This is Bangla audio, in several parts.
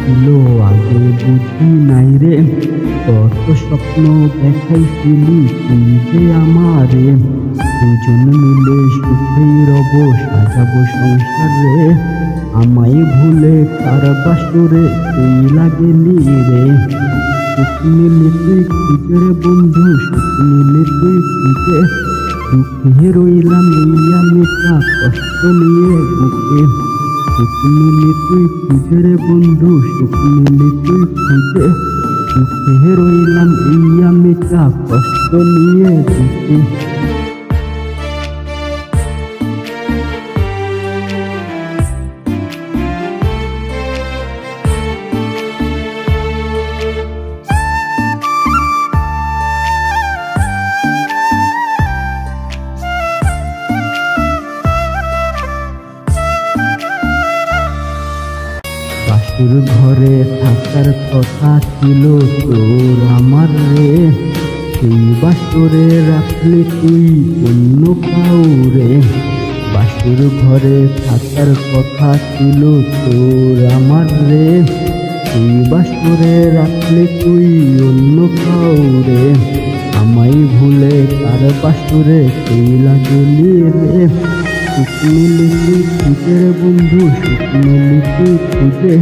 ছিল আগে বুঝি নাই রে, কত স্বপ্ন দেখাইছিলি তুই যে আমারে। দুজন মিলে সুখেই রব, সাজাবো সংসার রে, আমায় ভুলে তার বাসরে তুই লাগেলি রে। সুখ মিলে তুই খুঁজে রে বন্ধু, সুখ মিলে তুই খুঁজে, দুঃখে রইলাম এই আমিটা কষ্ট নিয়ে বুকে। সুখ মিলে তুই খুঁজে রে বন্ধু, সুখ মিলে তুই খুঁজে, দুঃখে রইলাম এই আমিটা কষ্ট নিয়ে বুকে। বাসুর ঘরে থাকার কথা ছিল তোর আমার রে, সেই বাসরে রাখলি তুই অন্য কাউরে। বাসুর ঘরে থাকার কথা ছিল তোর আমার রে, সেই বাসরে রাখলি তুই অন্য কাউরে। আমায় ভুলে তার বাসরে তুই লাগলি রে। সুখ মিলে তুই খুঁজে রে বন্ধু, সুখ মিলে তুই খুঁজে,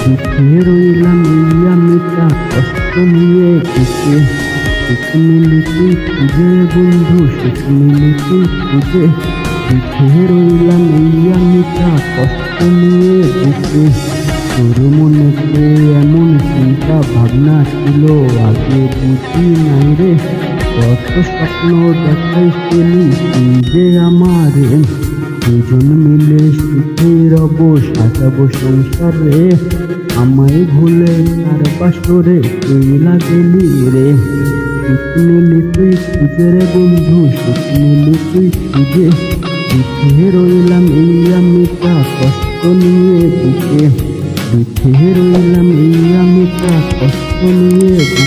দুঃখে রইলাম এই আমিটা কষ্ট নিয়ে বুকে। সুখ মিলে তুই খুঁজে রে বন্ধু, সুখ মিলে তুই খুঁজে, দুঃখে রইলাম এই আমিটা কষ্ট নিয়ে বুকে। তোর মনেতে এমন চিন্তা ভাবনা ছিল আগে বুঝি নাই রে, কত স্বপ্ন দেখাইছিলি তুই যে আমারে। দুজন মিলে সুখে রব, সাজাবো সংসার রে, আমায় ভুলে তার বাসরে তুই লাগলি রে। সুখ মিলে তুই খুঁজে রে বন্ধু, সুখ মিলে তুই খুঁজে, দুঃখে রইলাম এই আমিটা কষ্ট নিয়ে বুকে। দুঃখে রইলাম এই আমিটা কষ্ট নিয়ে বুকে।